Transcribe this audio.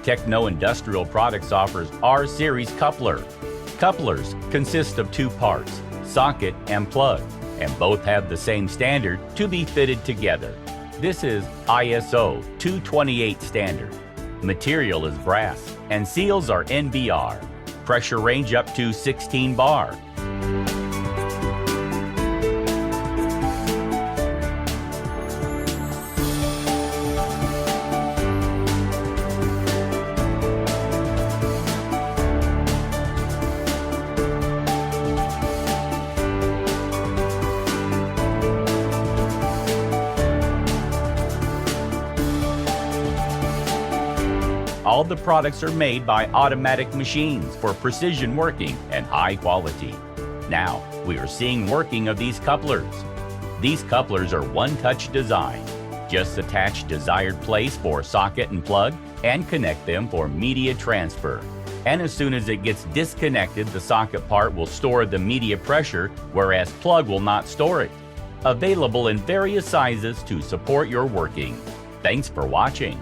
Techno Industrial Products offers R-Series coupler. Couplers consist of two parts, socket and plug, and both have the same standard to be fitted together. This is ISO 228 standard. Material is brass and seals are NBR. Pressure range up to 16 bar. All the products are made by automatic machines for precision working and high quality. Now, we are seeing working of these couplers. These couplers are one-touch design. Just attach desired place for socket and plug and connect them for media transfer. And as soon as it gets disconnected, the socket part will store the media pressure, whereas plug will not store it. Available in various sizes to support your working. Thanks for watching.